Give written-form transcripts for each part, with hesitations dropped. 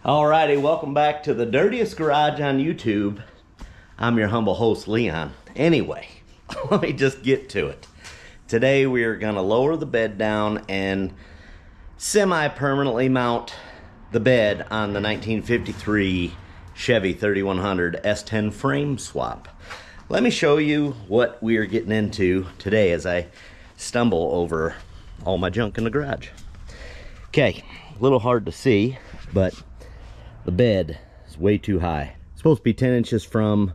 Alrighty, welcome back to the dirtiest garage on YouTube. I'm your humble host, Leon. Anyway, let me just get to it. Today we are gonna lower the bed down and semi-permanently mount the bed on the 1953 Chevy 3100 S10 frame swap. Let me show you what we are getting into today as I stumble over all my junk in the garage. Okay, a little hard to see, but the bed is way too high. It's supposed to be 10 inches from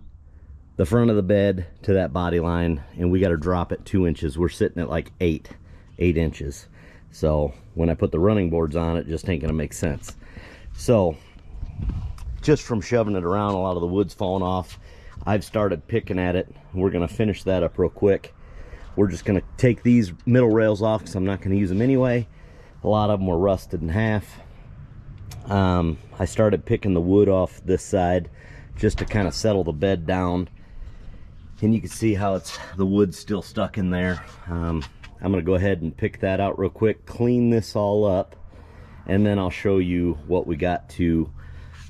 the front of the bed to that body line, and we got to drop it 2 inches. We're sitting at like 8 inches. So when I put the running boards on, it just ain't gonna make sense. So just from shoving it around, a lot of the wood's falling off. I've started picking at it. We're gonna finish that up real quick. We're just gonna take these middle rails off because I'm not gonna use them anyway. A lot of them were rusted in half. I started picking the wood off this side just to kind of settle the bed down, and you can see how the wood's still stuck in there. I'm gonna go ahead and pick that out real quick, clean this all up, and then I'll show you what we got to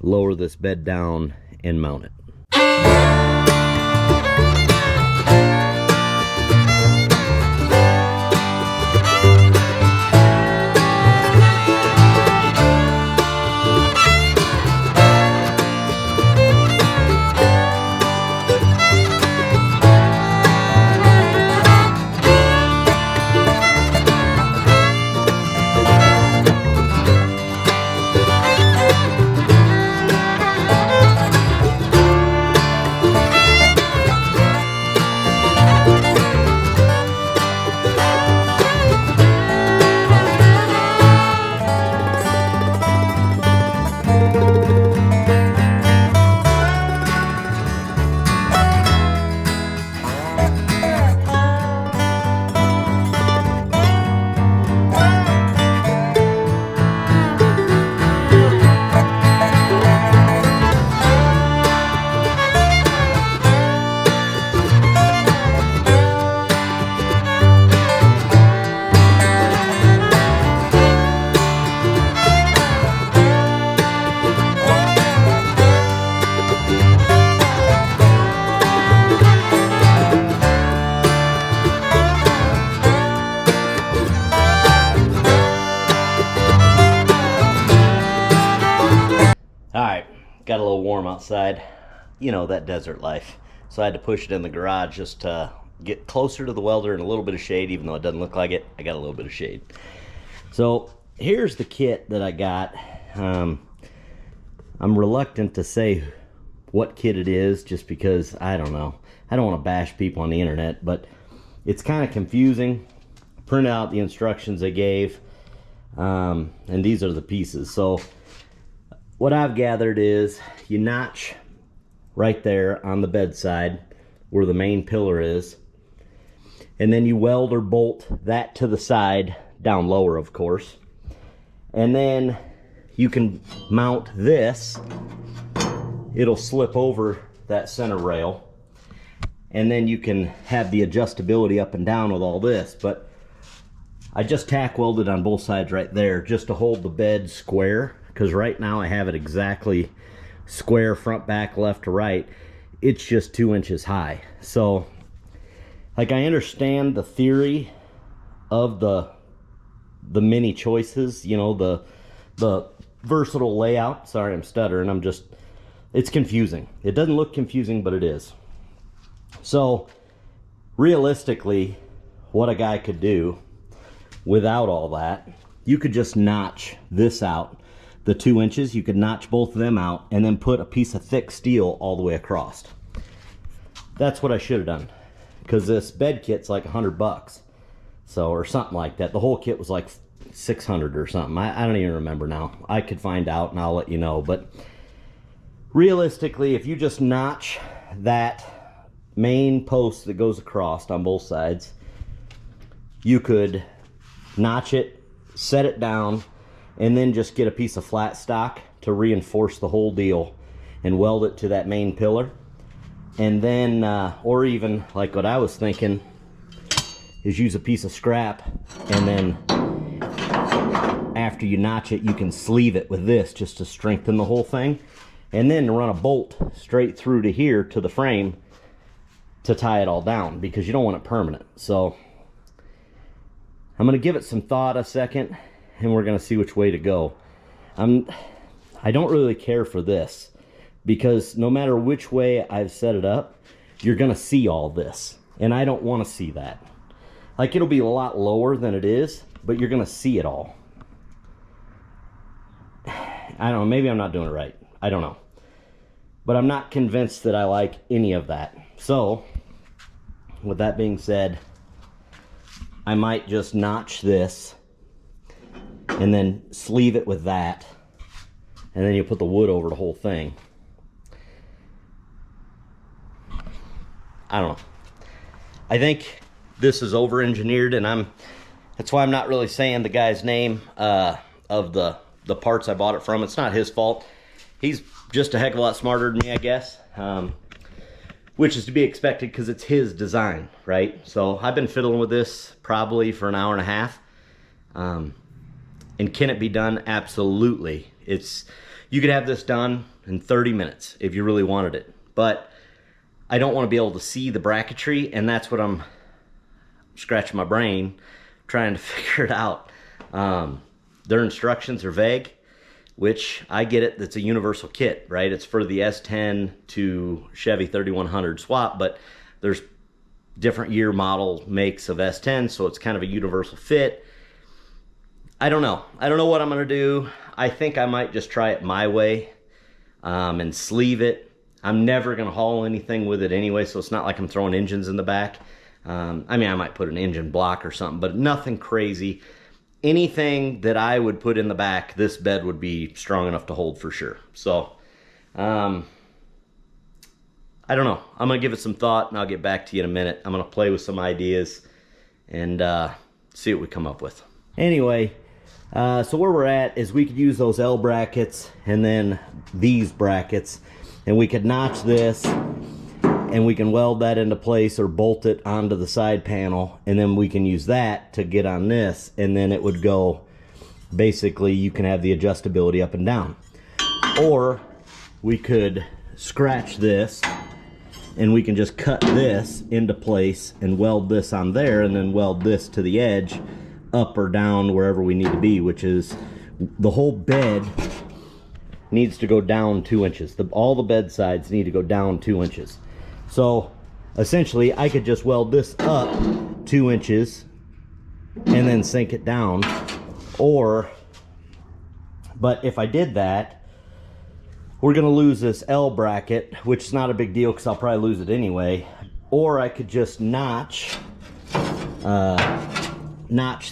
lower this bed down and mount it. Got a little warm outside, you know, that desert life. So I had to push it in the garage just to get closer to the welder and a little bit of shade. Even though it doesn't look like it, I got a little bit of shade. So here's the kit that I got. I'm reluctant to say what kit it is just because I don't know. I don't want to bash people on the internet, but it's kind of confusing. Print out the instructions they gave, and these are the pieces. So what I've gathered is you notch right there on the bedside where the main pillar is, and then you weld or bolt that to the side, down lower of course, and then you can mount this. It'll slip over that center rail, and then you can have the adjustability up and down with all this. But I just tack welded on both sides right there just to hold the bed square, because right now I have it exactly square, front, back, left to right. It's just 2 inches high. So like, I understand the theory of the many choices, you know, the versatile layout. Sorry, I'm stuttering. It's confusing. It doesn't look confusing, but it is. So realistically, what a guy could do without all that, you could just notch this out. The 2 inches, you could notch both of them out and then put a piece of thick steel all the way across. That's what I should have done, because this bed kit's like $100, so, or something like that. The whole kit was like 600 or something. I don't even remember now. I could find out and I'll let you know. But realistically, if you just notch that main post that goes across on both sides, you could notch it, set it down, and then just get a piece of flat stock to reinforce the whole deal and weld it to that main pillar. And then or even like what I was thinking is use a piece of scrap, and then after after you notch it, you can sleeve it with this just to strengthen the whole thing. And then run a bolt straight through to here to the frame to tie it all down, because you don't want it permanent. So I'm going to give it some thought a second, and we're going to see which way to go. I don't really care for this, because no matter which way I've set it up, you're going to see all this, and I don't want to see that. Like, it'll be a lot lower than it is, but you're going to see it all. I don't know, maybe I'm not doing it right. I don't know. But I'm not convinced that I like any of that. So, with that being said, I might just notch this and then sleeve it with that, and then you put the wood over the whole thing. I don't know. I think this is over-engineered, and that's why I'm not really saying the guy's name of the parts I bought it from. It's not his fault. He's just a heck of a lot smarter than me, I guess, which is to be expected because it's his design, right? So I've been fiddling with this probably for an hour and a half. And can it be done? Absolutely. You could have this done in 30 minutes if you really wanted it. But I don't want to be able to see the bracketry, and that's what I'm scratching my brain trying to figure it out. Their instructions are vague, which I get it. That's a universal kit, right? It's for the S10 to Chevy 3100 swap, but there's different year model makes of S10, so it's kind of a universal fit. I don't know. I don't know what I'm going to do. I think I might just try it my way and sleeve it. I'm never going to haul anything with it anyway, so it's not like I'm throwing engines in the back. I mean, I might put an engine block or something, but nothing crazy. Anything that I would put in the back, this bed would be strong enough to hold for sure. So, I don't know. I'm going to give it some thought, and I'll get back to you in a minute. I'm going to play with some ideas and see what we come up with. Anyway, so where we're at is we could use those L brackets and then these brackets, and we could notch this, and we can weld that into place or bolt it onto the side panel, and then we can use that to get on this, and then it would go, basically you can have the adjustability up and down. Or we could scratch this, and we can just cut this into place and weld this on there, and then weld this to the edge, up or down wherever we need to be, which is the whole bed needs to go down 2 inches. All the bed sides need to go down 2 inches. So essentially I could just weld this up 2 inches and then sink it down. But if I did that, we're gonna lose this L bracket, which is not a big deal because I'll probably lose it anyway. Or I could just notch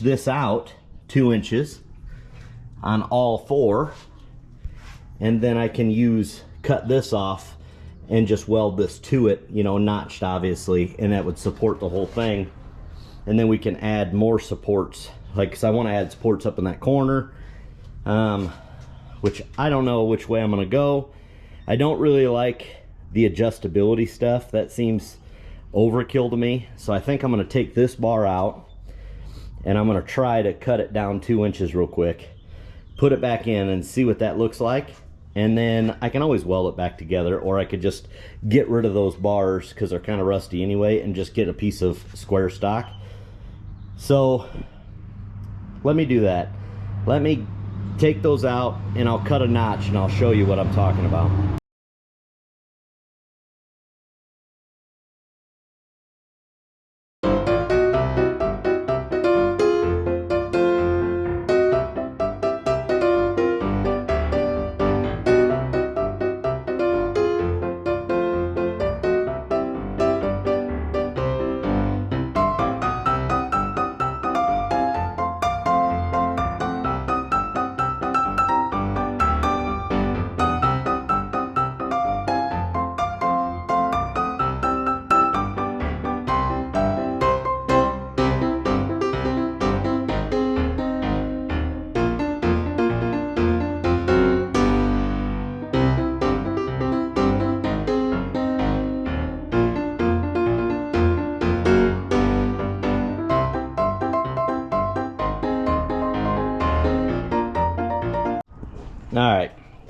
this out 2 inches on all four, and then I can cut this off and just weld this to it, you know, notched obviously, and that would support the whole thing. And then we can add more supports, like, because I want to add supports up in that corner, which I don't know which way I'm gonna go. I don't really like the adjustability stuff. That seems overkill to me. So I think I'm gonna take this bar out, and I'm gonna try to cut it down 2 inches real quick, put it back in and see what that looks like. And then I can always weld it back together, or I could just get rid of those bars because they're kind of rusty anyway and just get a piece of square stock. So let me do that. Let me take those out and I'll cut a notch and I'll show you what I'm talking about.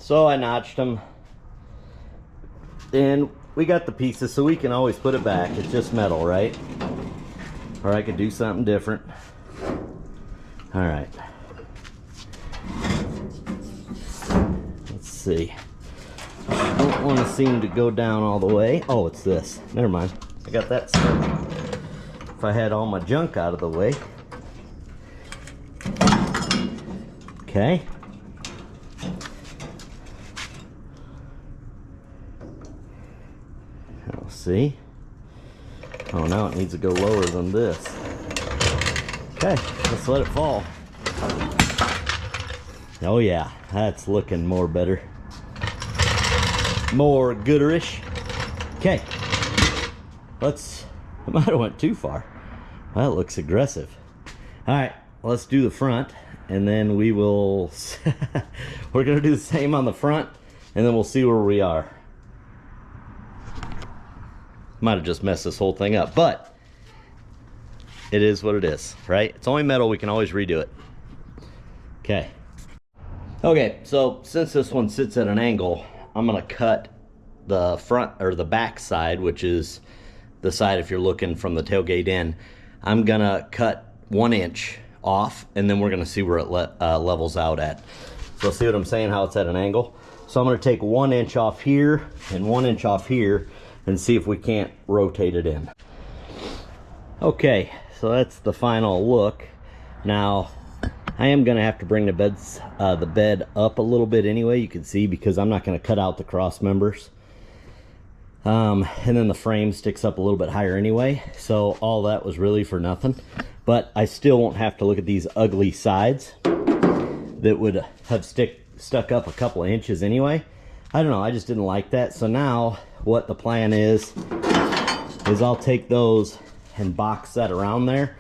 So I notched them, and we got the pieces, so we can always put it back. It's just metal, right? Or I could do something different. All right. Let's see. I don't want to seem to go down all the way. Oh, it's this. Never mind. I got that stuff. If I had all my junk out of the way. Okay. Let's see. Oh, now it needs to go lower than this. Okay, let's let it fall. Oh yeah, that's looking more better. More gooderish. Okay. I might have went too far. That looks aggressive. Alright, let's do the front, and then we will we're gonna do the same on the front, and then we'll see where we are. Might have just messed this whole thing up, but it is what it is, right? It's only metal, we can always redo it. Okay. Okay, so since this one sits at an angle, I'm gonna cut the front, or the back side, which is the side if you're looking from the tailgate in. I'm gonna cut 1 inch off, and then we're gonna see where it levels out at. So see what I'm saying, how it's at an angle? So I'm gonna take 1 inch off here and 1 inch off here, and see if we can't rotate it in. Okay, so that's the final look. Now, I am gonna have to bring the bed up a little bit anyway, you can see, because I'm not gonna cut out the cross members. And then the frame sticks up a little bit higher anyway, so all that was really for nothing. But I still won't have to look at these ugly sides that would have stuck up a couple of inches anyway. I don't know, I just didn't like that. So now what the plan is I'll take those and box that around there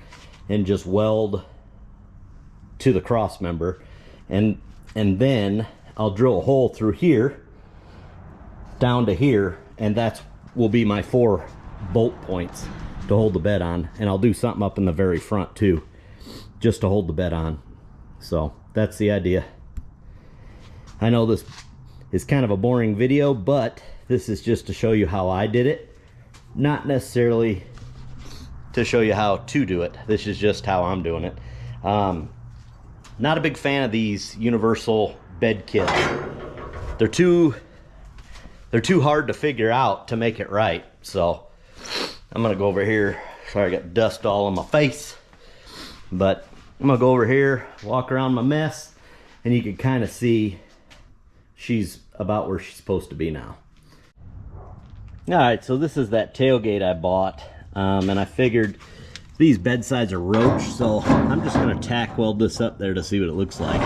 and just weld to the cross member, and then I'll drill a hole through here down to here, and that will be my 4 bolt points to hold the bed on. And I'll do something up in the very front too, just to hold the bed on. So that's the idea. I know this is kind of a boring video, but this is just to show you how I did it, not necessarily to show you how to do it. This is just how I'm doing it. Not a big fan of these universal bed kits. They're too hard to figure out to make it right. So I'm gonna go over here. Sorry, I got dust all on my face, but I'm gonna go over here, walk around my mess, and you can kind of see she's about where she's supposed to be now. All right, so this is that tailgate I bought, and I figured these bed sides are roach, so I'm just gonna tack weld this up there to see what it looks like.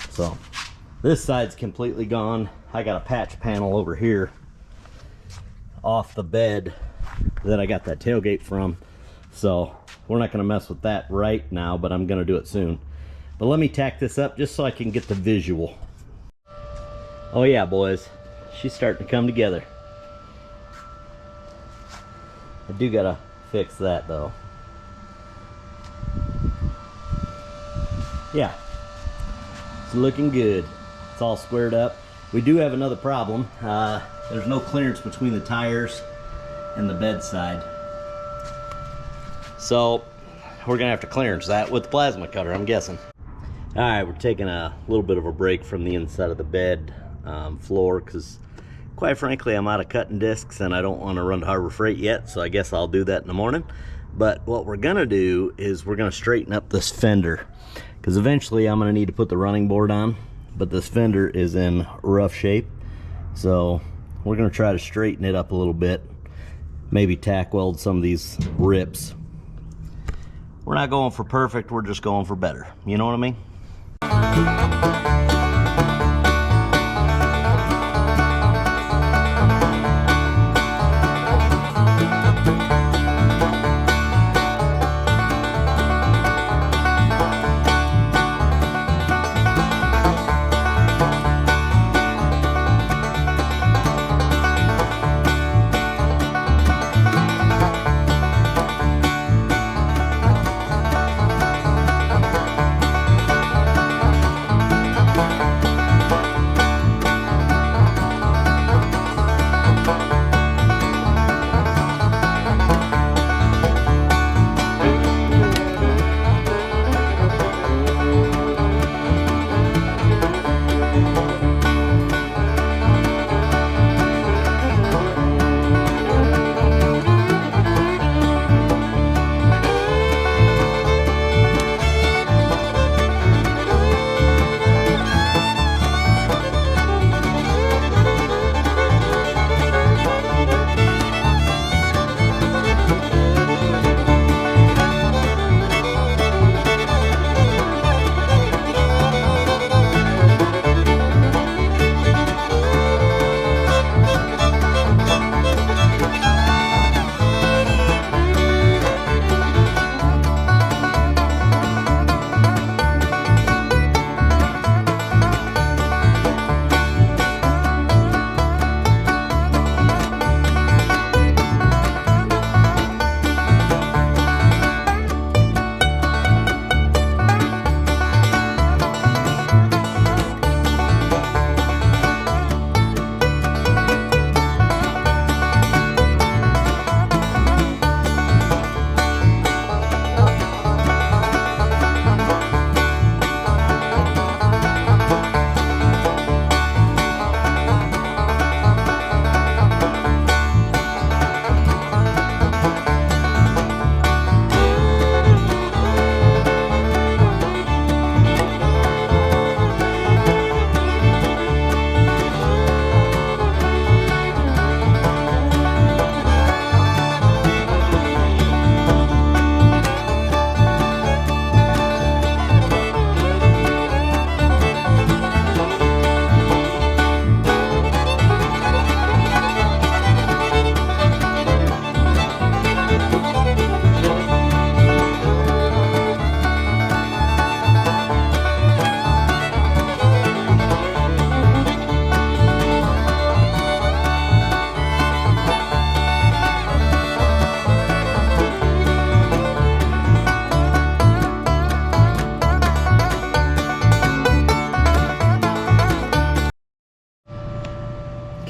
So this side's completely gone. I got a patch panel over here off the bed that I got that tailgate from, so we're not gonna mess with that right now, but I'm gonna do it soon. But let me tack this up just so I can get the visual. Oh yeah, boys, she's starting to come together. I do gotta fix that though. Yeah, it's looking good. It's all squared up. We do have another problem. There's no clearance between the tires and the bed side. So we're gonna have to clearance that with the plasma cutter, I'm guessing. All right, we're taking a little bit of a break from the inside of the bed floor, because quite frankly I'm out of cutting discs and I don't want to run to Harbor Freight yet, so I guess I'll do that in the morning. But what we're gonna do is we're gonna straighten up this fender, because eventually I'm gonna need to put the running board on, but this fender is in rough shape, so we're gonna try to straighten it up a little bit, maybe tack weld some of these rips. We're not going for perfect, we're just going for better, you know what I mean?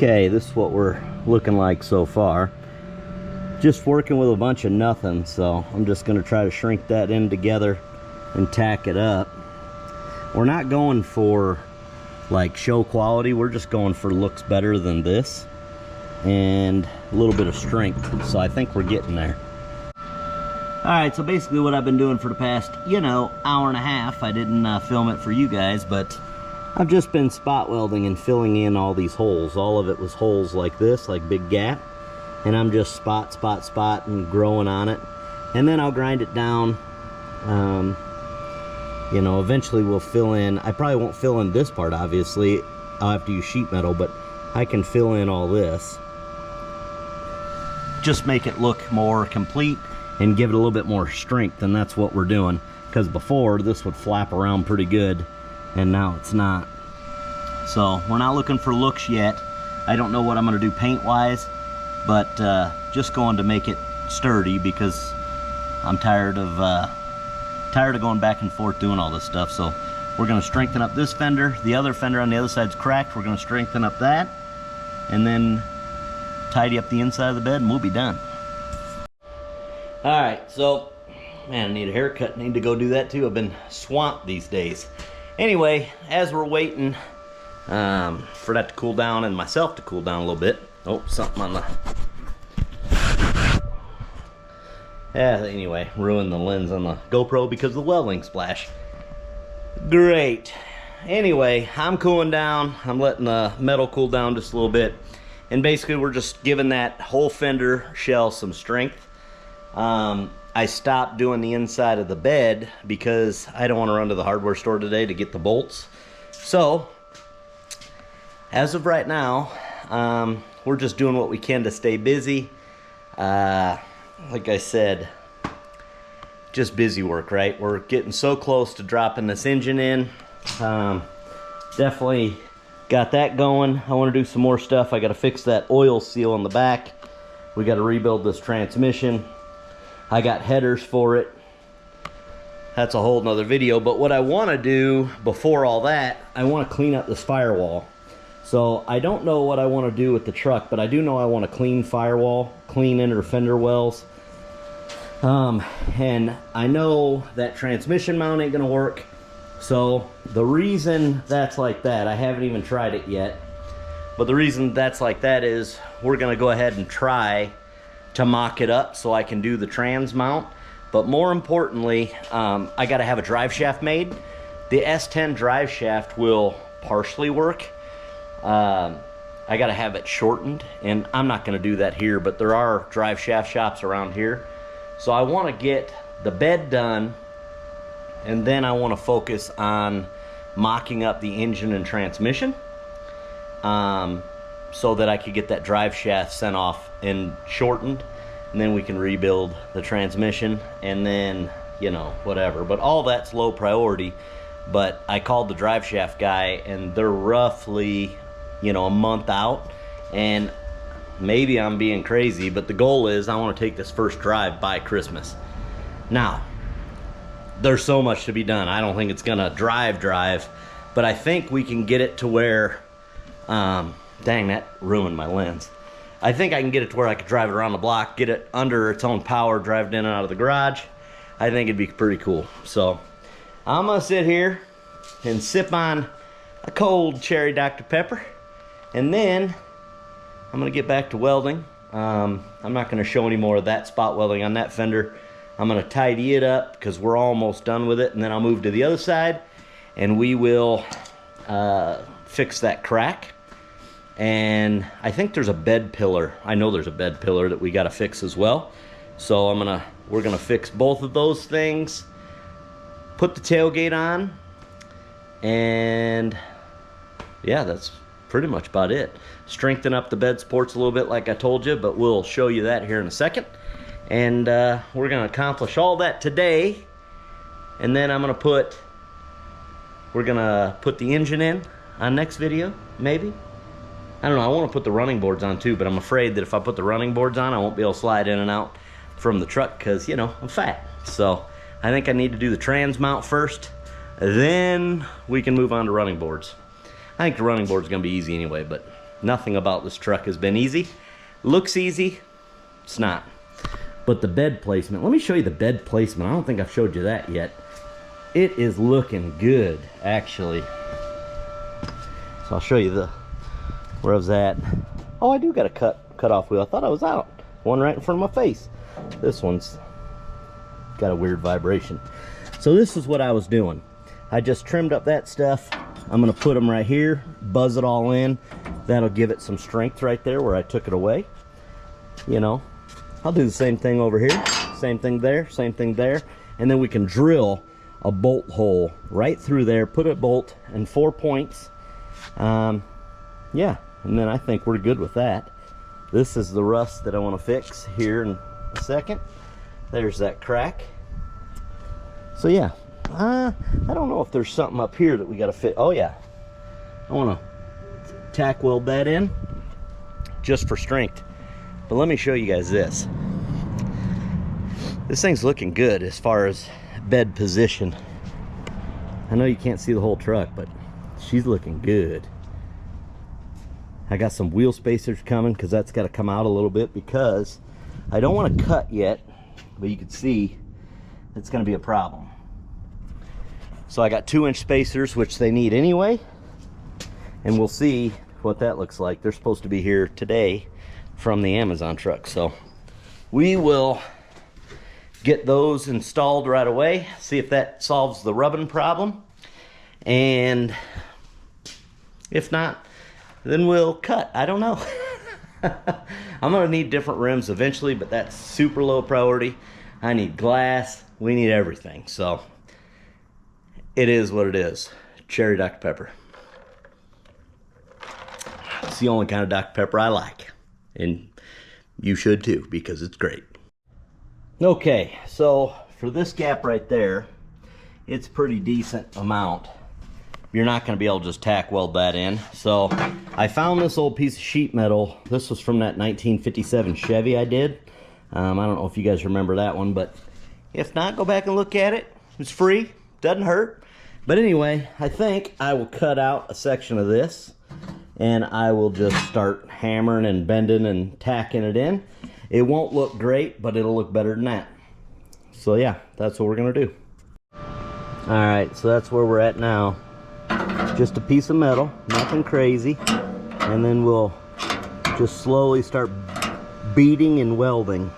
Okay, this is what we're looking like so far. Just working with a bunch of nothing, so I'm just going to try to shrink that in together and tack it up. We're not going for like show quality, we're just going for looks better than this and a little bit of strength, so I think we're getting there. Alright, so basically what I've been doing for the past, hour and a half, I didn't film it for you guys, but I've just been spot welding and filling in all these holes. All of it was holes like this, like big gap, and I'm just spot and growing on it, and then I'll grind it down. Eventually we'll fill in. I probably won't fill in this part, obviously. I'll have to use sheet metal, but I can fill in all this. Just make it look more complete and give it a little bit more strength, and that's what we're doing. Because before, this would flap around pretty good, and now it's not. So we're not looking for looks yet. I don't know what I'm going to do paint-wise, but just going to make it sturdy because I'm tired of going back and forth doing all this stuff. So we're going to strengthen up this fender. The other fender on the other side's cracked. We're going to strengthen up that and then tidy up the inside of the bed, and we'll be done. Alright, so man, I need a haircut. Need to go do that too. I've been swamped these days. Anyway, as we're waiting for that to cool down and myself to cool down a little bit. Oh, something on the... anyway, ruined the lens on the GoPro because of the welding splash. Great. Anyway, I'm cooling down. I'm letting the metal cool down just a little bit. And basically we're just giving that whole fender shell some strength. I stopped doing the inside of the bed because I don't want to run to the hardware store today to get the bolts. So, as of right now, we're just doing what we can to stay busy. Like I said, just busy work, right? We're getting so close to dropping this engine in. Definitely got that going. I want to do some more stuff. I got to fix that oil seal on the back. We got to rebuild this transmission. I got headers for it. That's a whole nother video. But what I want to do before all that, I want to clean up this firewall. So I don't know what I want to do with the truck, but I do know I want to clean firewall, clean inner fender wells. And I know that transmission mount ain't gonna work. So the reason that's like that, I haven't even tried it yet, but the reason that's like that is we're gonna go ahead and try to mock it up so I can do the trans mount. But more importantly, I gotta have a drive shaft made. The S10 drive shaft will partially work. I gotta have it shortened, and I'm not gonna do that here, but there are drive shaft shops around here. So I want to get the bed done, and then I want to focus on mocking up the engine and transmission, so that I could get that drive shaft sent off and shortened, and then we can rebuild the transmission, and then, whatever. But all that's low priority. But I called the drive shaft guy, and they're roughly, a month out, and maybe I'm being crazy, but the goal is I want to take this first drive by Christmas. Now, there's so much to be done. I don't think it's gonna drive, but I think we can get it to where, dang, that ruined my lens. I think I can get it to where I could drive it around the block, get it under its own power, drive it in and out of the garage. I think it'd be pretty cool. So I'm gonna sit here and sip on a cold cherry Dr. Pepper, and then I'm gonna get back to welding. I'm not gonna show any more of that spot welding on that fender. I'm gonna tidy it up because we're almost done with it, and then I'll move to the other side and we will fix that crack. And I think there's a bed pillar. I know there's a bed pillar that we gotta fix as well. So we're gonna fix both of those things, put the tailgate on, and yeah, that's pretty much about it. Strengthen up the bed supports a little bit like I told you, but we'll show you that here in a second. And we're gonna accomplish all that today, and then we're gonna put the engine in on next video, maybe. I don't know, I want to put the running boards on too, but I'm afraid that if I put the running boards on, I won't be able to slide in and out from the truck because, I'm fat. So I think I need to do the trans mount first, then we can move on to running boards. I think the running board's gonna be easy anyway, but Nothing about this truck has been easy. Looks easy, it's not. But the bed placement, let me show you the bed placement. I don't think I've showed you that yet. It is looking good, actually. So I'll show you where I was at. Oh, I do got a cut off wheel. I thought I was out. One right in front of my face. This one's got a weird vibration. So this is what I was doing. I just trimmed up that stuff. I'm gonna put them right here, buzz it all in. That'll give it some strength right there where I took it away. You know, I'll do the same thing over here, same thing there, and then we can drill a bolt hole right through there, put a bolt and 4 points. Yeah, and then I think we're good with that. This is the rust that I want to fix here in a second. There's that crack. So yeah, I don't know if there's something up here that we got to fit. Oh yeah, I want to tack weld that in just for strength. But let me show you guys this. This thing's looking good as far as bed position. I know you can't see the whole truck, but she's looking good. I got some wheel spacers coming because that's got to come out a little bit because I don't want to cut yet, but you can see it's going to be a problem. So I got 2-inch spacers, which they need anyway, and we'll see what that looks like. They're supposed to be here today from the Amazon truck, so we will get those installed right away, see if that solves the rubbing problem, and if not, then we'll cut. I don't know. I'm gonna need different rims eventually, but that's super low priority. I need glass, we need everything, so it is what it is. Cherry Dr. Pepper. It's the only kind of Dr. Pepper I like, and you should too, because it's great. Okay, so for this gap right there, it's pretty decent amount. You're not going to be able to just tack weld that in. So I found this old piece of sheet metal. This was from that 1957 Chevy I did. I don't know if you guys remember that one, but if not, go back and look at it. It's free, doesn't hurt. But anyway, I think I will cut out a section of this and I will just start hammering and bending and tacking it in. It won't look great, but it'll look better than that. So yeah, that's what we're gonna do. All right, so that's where we're at now. Just a piece of metal, nothing crazy. And then we'll just slowly start beating and welding.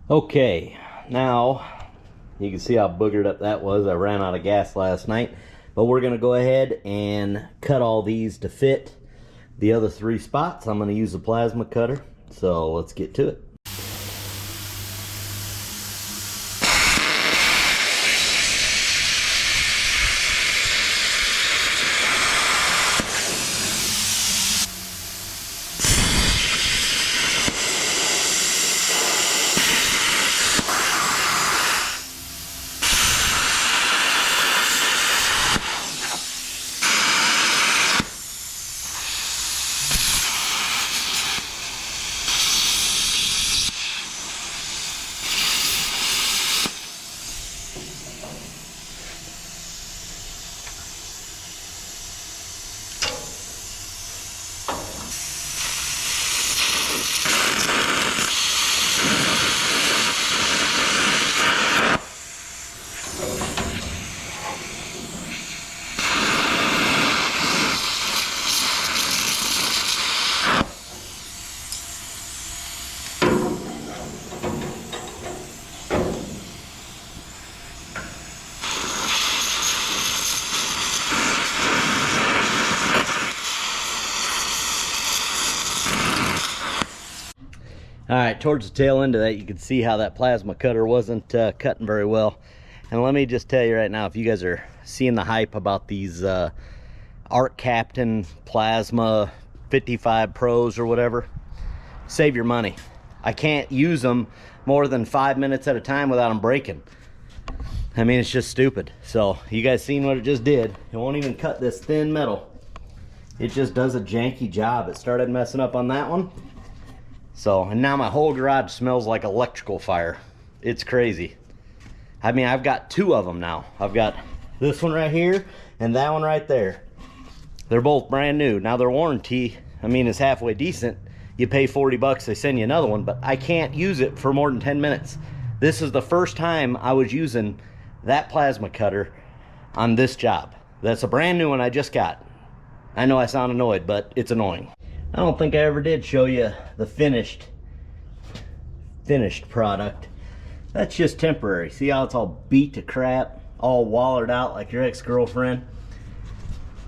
Okay, now you can see how boogered up that was. I ran out of gas last night, but we're gonna go ahead and cut all these to fit the other 3 spots. I'm gonna use a plasma cutter, so let's get to it. All right, towards the tail end of that, you can see how that plasma cutter wasn't cutting very well. And let me just tell you right now, if you guys are seeing the hype about these Art Captain Plasma 55 Pros or whatever, save your money. I can't use them more than 5 minutes at a time without them breaking. I mean, it's just stupid. So you guys seen what it just did. It won't even cut this thin metal. It just does a janky job. It started messing up on that one. So, and now my whole garage smells like electrical fire. It's crazy. I mean, I've got two of them now. I've got this one right here and that one right there. They're both brand new. Now their warranty, I mean, is halfway decent. You pay 40 bucks, they send you another one, but I can't use it for more than 10 minutes. This is the first time I was using that plasma cutter on this job. That's a brand new one I just got. I know I sound annoyed, but it's annoying. I don't think I ever did show you the finished product. That's just temporary. See how it's all beat to crap, all wallered out like your ex-girlfriend?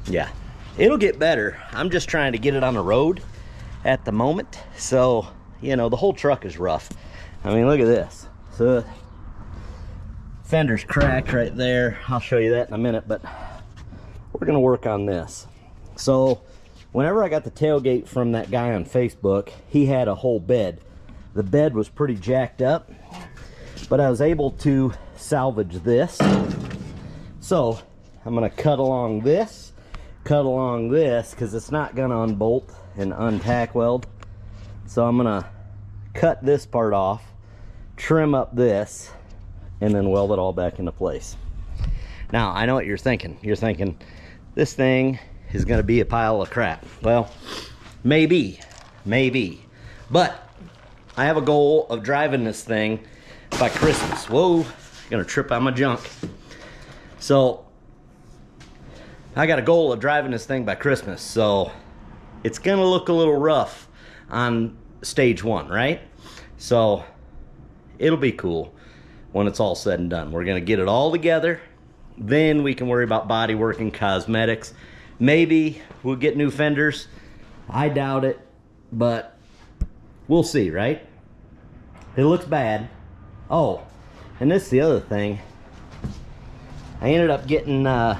Yeah, it'll get better. I'm just trying to get it on the road at the moment. So, you know, the whole truck is rough. I mean, look at this. So, fender's cracked right there. I'll show you that in a minute, but we're gonna work on this. So, whenever I got the tailgate from that guy on Facebook, he had a whole bed. The bed was pretty jacked up, but I was able to salvage this. So I'm gonna cut along this, because it's not gonna unbolt and untack weld. So I'm gonna cut this part off, trim up this, and then weld it all back into place. Now, I know what you're thinking. You're thinking, this thing is gonna be a pile of crap. Well, maybe. But I have a goal of driving this thing by Christmas. Whoa, gonna trip on my junk. So, I got a goal of driving this thing by Christmas, so it's gonna look a little rough on stage one, right? So, it'll be cool when it's all said and done. We're gonna get it all together, then we can worry about body work and cosmetics. Maybe we'll get new fenders. I doubt it, but we'll see, right? It looks bad. Oh, and this is the other thing. I ended up getting, on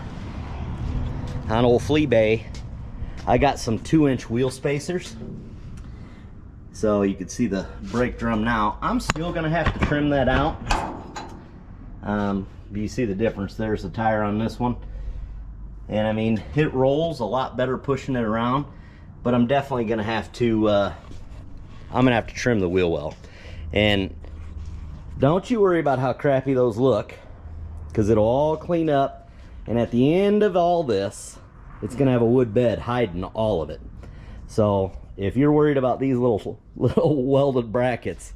old Flea Bay, I got some 2-inch wheel spacers. So you can see the brake drum now. I'm still gonna have to trim that out. You see the difference. There's the tire on this one. And I mean, it rolls a lot better pushing it around, but I'm definitely gonna have to, trim the wheel well. And don't you worry about how crappy those look, because it'll all clean up. And at the end of all this, it's gonna have a wood bed hiding all of it. So if you're worried about these little welded brackets,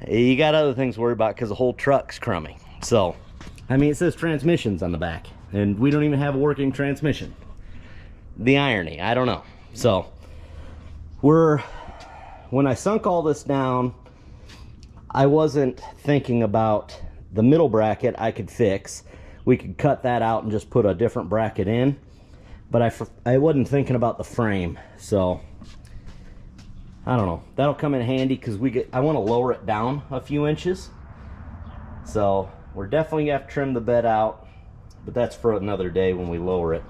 you got other things to worry about, because the whole truck's crummy. So, I mean, it says transmissions on the back, and we don't even have a working transmission. The irony, I don't know. So, when I sunk all this down, I wasn't thinking about the middle bracket I could fix. We could cut that out and just put a different bracket in, but I wasn't thinking about the frame. So, I don't know. That'll come in handy, because I want to lower it down a few inches. So, we're definitely gonna have to trim the bed out, but that's for another day when we lower it.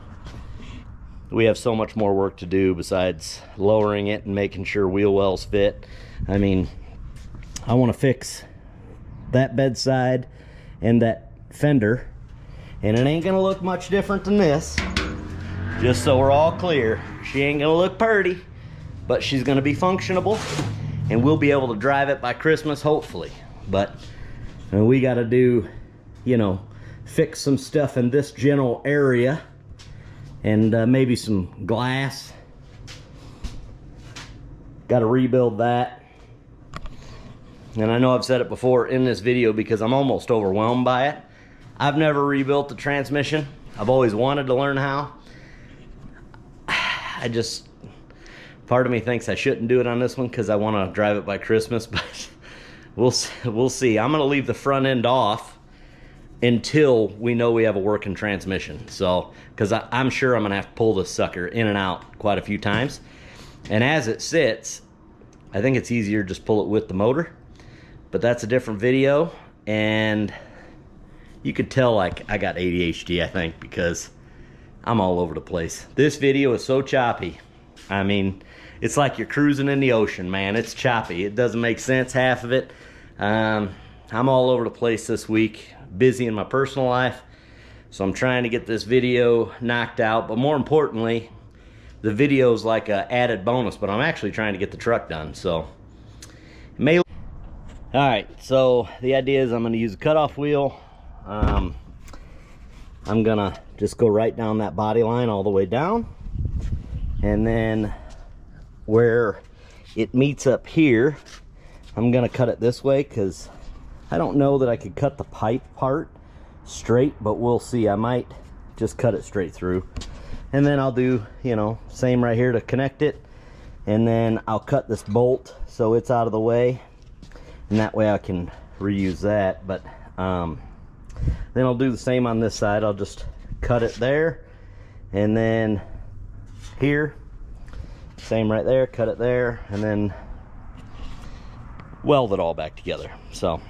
We have so much more work to do besides lowering it and making sure wheel wells fit. I mean, I want to fix that bedside and that fender, and it ain't gonna look much different than this. Just so we're all clear, she ain't gonna look pretty, but she's gonna be functionable, and we'll be able to drive it by Christmas, hopefully. But we gotta do, you know, fix some stuff in this general area, and maybe some glass. Gotta rebuild that. And I know I've said it before in this video, because I'm almost overwhelmed by it. I've never rebuilt the transmission. I've always wanted to learn how. Part of me thinks I shouldn't do it on this one, because I want to drive it by Christmas, but we'll see. I'm gonna leave the front end off until we know we have a working transmission. So, because I'm sure I'm gonna have to pull this sucker in and out quite a few times. And as it sits, I think it's easier to just pull it with the motor, but that's a different video. And you could tell like I got ADHD, I think, because I'm all over the place. This video is so choppy. I mean, it's like you're cruising in the ocean, man. It's choppy. It doesn't make sense, half of it. I'm all over the place this week, busy in my personal life. So I'm trying to get this video knocked out, but more importantly, the video is like an added bonus, but I'm actually trying to get the truck done. So all right, so the idea is I'm going to use a cutoff wheel. I'm gonna just go right down that body line all the way down, and then where it meets up here, I'm gonna cut it this way, because I don't know that I could cut the pipe part straight, but we'll see. I might just cut it straight through, and then I'll do, you know, same right here to connect it, and then I'll cut this bolt so it's out of the way, and that way I can reuse that. But then I'll do the same on this side. I'll just cut it there, and then here, same right there, cut it there, and then weld it all back together. So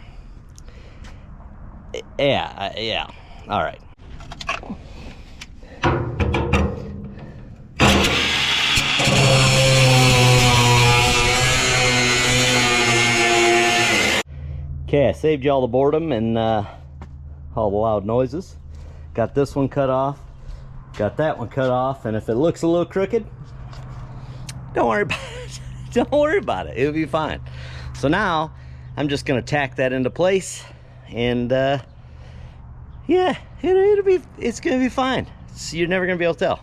yeah, all right. Okay, I saved you all the boredom and all the loud noises. Got this one cut off, got that one cut off, and if it looks a little crooked, don't worry about it. Don't worry about it. It'll be fine. So now I'm just gonna tack that into place, and yeah, it's gonna be fine. You're never gonna be able to tell.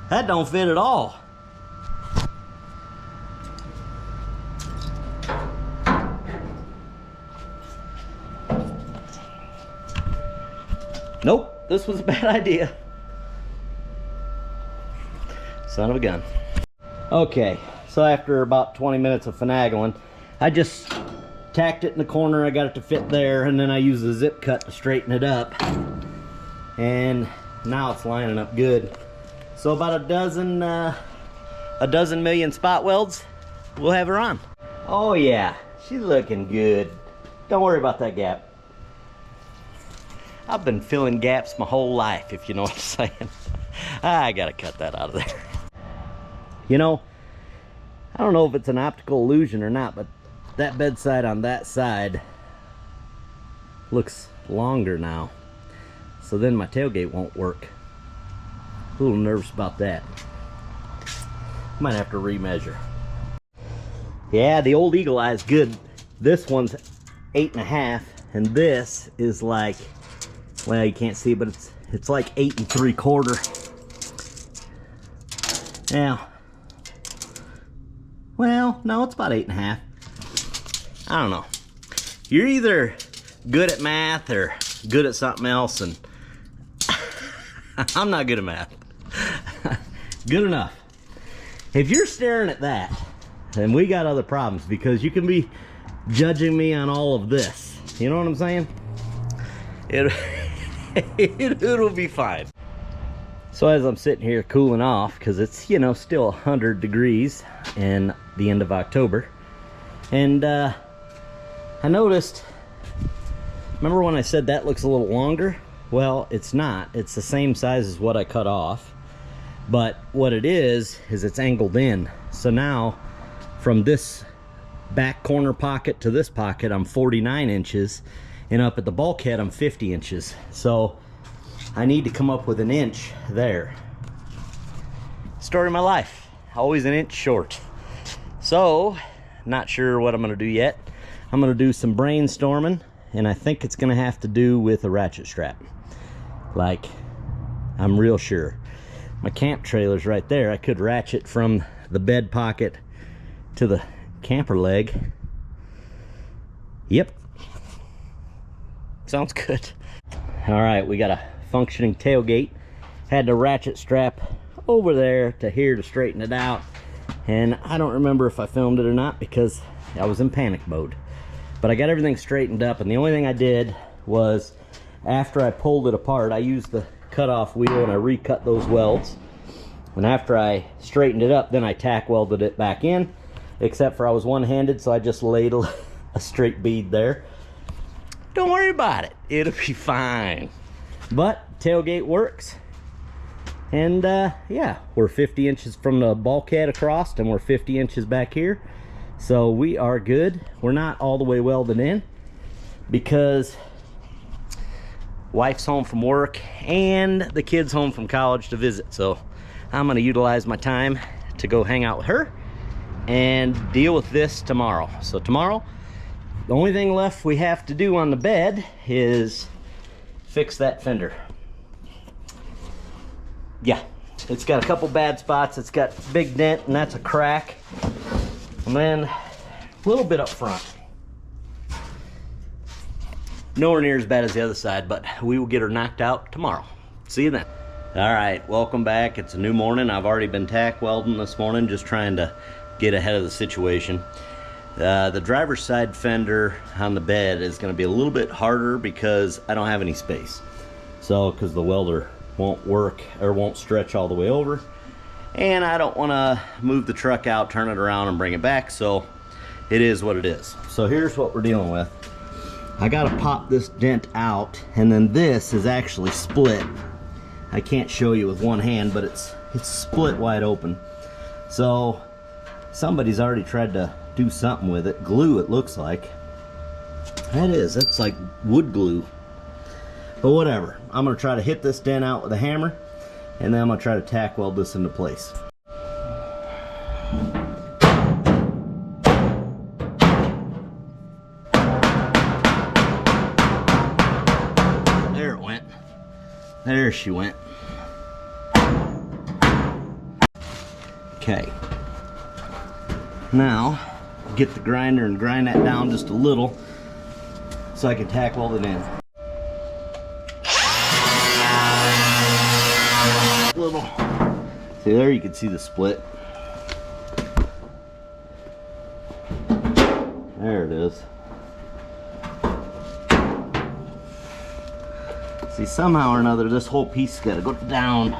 That don't fit at all. Nope, this was a bad idea. Son of a gun. Okay, so after about 20 minutes of finagling, I just tacked it in the corner. I got it to fit there, and then I used the zip cut to straighten it up. And now it's lining up good. So about a dozen million spot welds, we'll have her on. Oh yeah, she's looking good. Don't worry about that gap. I've been filling gaps my whole life, if you know what I'm saying. I gotta cut that out of there. You know, I don't know if it's an optical illusion or not, but that bedside on that side looks longer now. So then my tailgate won't work. A little nervous about that. Might have to remeasure. Yeah, the old Eagle Eye is good. This one's 8.5. and this is like, well, you can't see, but it's like 8 3/4. Now, well, no, it's about 8 1/2. I don't know. You're either good at math or good at something else, and I'm not good at math. Good enough. If you're staring at that, then we got other problems, because you can be judging me on all of this. You know what I'm saying? It'll be fine. So as I'm sitting here cooling off, because it's, you know, still 100 degrees in the end of October, and I noticed, remember when I said that looks a little longer? Well, it's not. It's the same size as what I cut off, but what it is it's angled in. So now from this back corner pocket to this pocket, I'm 49 inches, and up at the bulkhead I'm 50 inches. So I need to come up with an inch there. Story of my life, always an inch short. So not sure what I'm gonna do yet. I'm gonna do some brainstorming, and I think it's gonna have to do with a ratchet strap. Like, I'm real sure. My camp trailer's right there. I could ratchet from the bed pocket to the camper leg. Yep. Sounds good. All right, we got a functioning tailgate. Had the ratchet strap over there to here to straighten it out. And I don't remember if I filmed it or not, because I was in panic mode. But I got everything straightened up, and the only thing I did was, after I pulled it apart, I used the cutoff wheel and I recut those welds. And after I straightened it up, then I tack welded it back in, except for I was one-handed, so I just laid a straight bead there. Don't worry about it, it'll be fine. But tailgate works, and yeah, we're 50 inches from the bulkhead across, and we're 50 inches back here, so we are good. We're not all the way welded in because wife's home from work and the kids home from college to visit, so I'm gonna utilize my time to go hang out with her and deal with this tomorrow. So tomorrow, the only thing left we have to do on the bed is fix that fender. Yeah, it's got a couple bad spots. It's got a big dent, and that's a crack, and then a little bit up front. Nowhere near as bad as the other side, but we will get her knocked out tomorrow. See you then. All right, welcome back. It's a new morning. I've already been tack welding this morning, just trying to get ahead of the situation. The driver's side fender on the bed is going to be a little bit harder because I don't have any space. So, because the welder won't work or won't stretch all the way over, and I don't want to move the truck out, turn it around, and bring it back. So it is what it is. So here's what we're dealing with. I got to pop this dent out, and then this is actually split. I can't show you with one hand, but it's split wide open. So somebody's already tried to do something with it. Glue, it looks like. That is, that's like wood glue. But whatever. I'm gonna try to hit this dent out with a hammer, and then I'm gonna try to tack weld this into place. There it went. There she went. Okay. Now, get the grinder and grind that down just a little so I can tack weld it in. Little. See there, you can see the split. There it is. See, somehow or another, this whole piece has got to go down.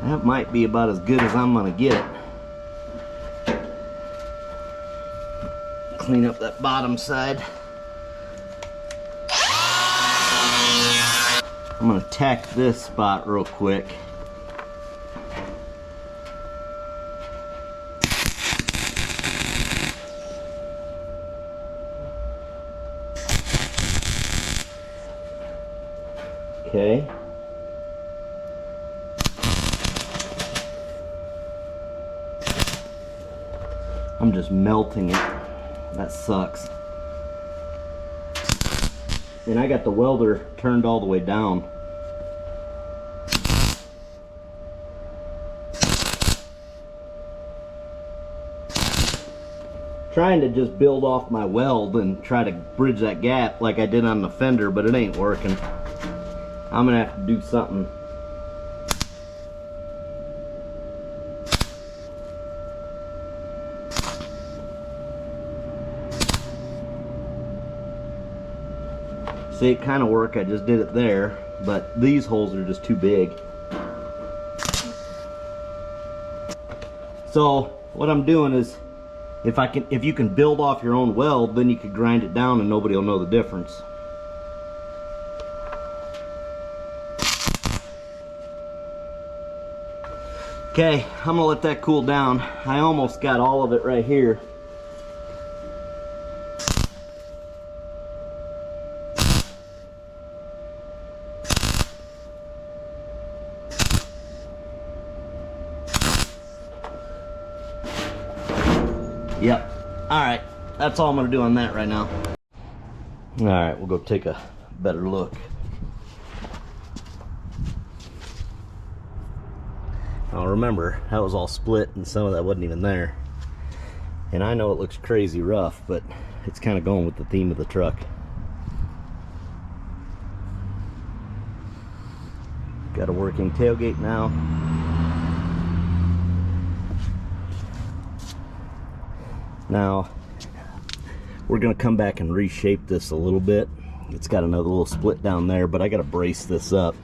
That might be about as good as I'm gonna get it. Clean up that bottom side. I'm gonna tack this spot real quick. Okay. I'm just melting it. That sucks. And I got the welder turned all the way down. Trying to just build off my weld and try to bridge that gap like I did on the fender, but it ain't working. I'm gonna have to do something. See, it kind of worked. I just did it there, but these holes are just too big. So what I'm doing is, if you can build off your own weld, then you could grind it down and nobody will know the difference. Okay, I'm gonna let that cool down. I almost got all of it right here. Yep. Alright, that's all I'm gonna do on that right now. Alright, we'll go take a better look. Now remember, that was all split and some of that wasn't even there. And I know it looks crazy rough, but it's kind of going with the theme of the truck. Got a working tailgate now. Now, we're gonna come back and reshape this a little bit. It's got another little split down there, but I gotta brace this up.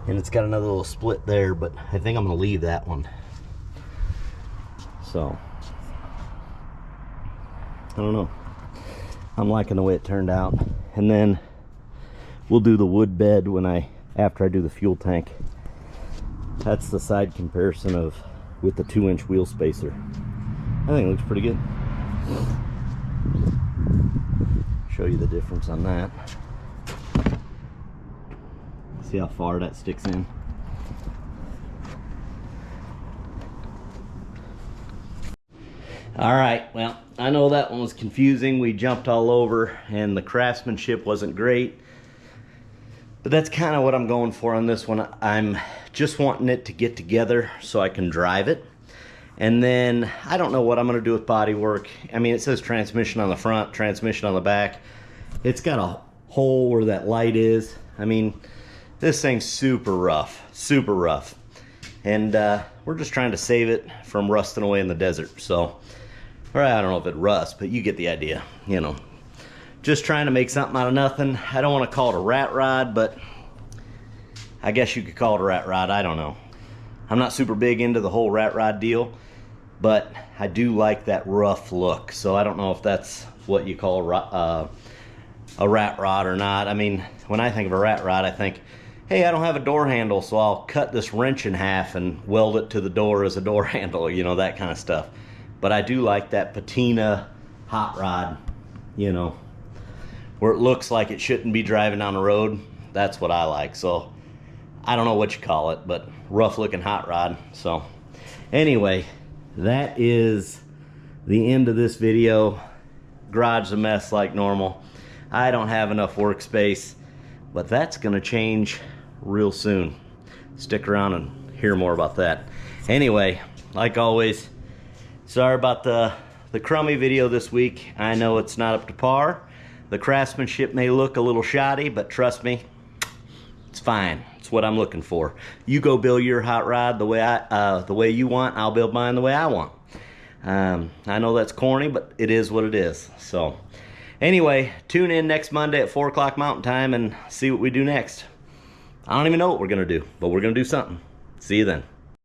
And it's got another little split there, but I think I'm gonna leave that one. So, I don't know. I'm liking the way it turned out. And then we'll do the wood bed after I do the fuel tank. That's the side comparison with the 2-inch wheel spacer. I think it looks pretty good. Show you the difference on that. See how far that sticks in. Alright, well, I know that one was confusing. We jumped all over and the craftsmanship wasn't great. But that's kind of what I'm going for on this one. I'm just wanting it to get together so I can drive it. And then I don't know what I'm going to do with body work. I mean, it says transmission on the front, transmission on the back. It's got a hole where that light is. I mean, this thing's super rough, super rough. And we're just trying to save it from rusting away in the desert. So, or I don't know if it rusts, but you get the idea, you know. Just trying to make something out of nothing. I don't want to call it a rat rod, but I guess you could call it a rat rod. I don't know. I'm not super big into the whole rat rod deal, but I do like that rough look. So I don't know if that's what you call a rat rod or not. I mean, when I think of a rat rod, I think, hey, I don't have a door handle, so I'll cut this wrench in half and weld it to the door as a door handle, you know, that kind of stuff. But I do like that patina hot rod, you know, where it looks like it shouldn't be driving down the road. That's what I like. So I don't know what you call it, but rough looking hot rod. So anyway, that is the end of this video. Garage a mess like normal. I don't have enough workspace, but that's gonna change real soon. Stick around and hear more about that. Anyway, like always, sorry about the crummy video this week. I know it's not up to par. The craftsmanship may look a little shoddy, but trust me, it's fine. It's what I'm looking for. You go build your hot rod the way you want. I'll build mine the way I want. I know that's corny, but it is what it is. So anyway, tune in next Monday at 4 o'clock Mountain Time and see what we do next. I don't even know what we're gonna do, but we're gonna do something. See you then.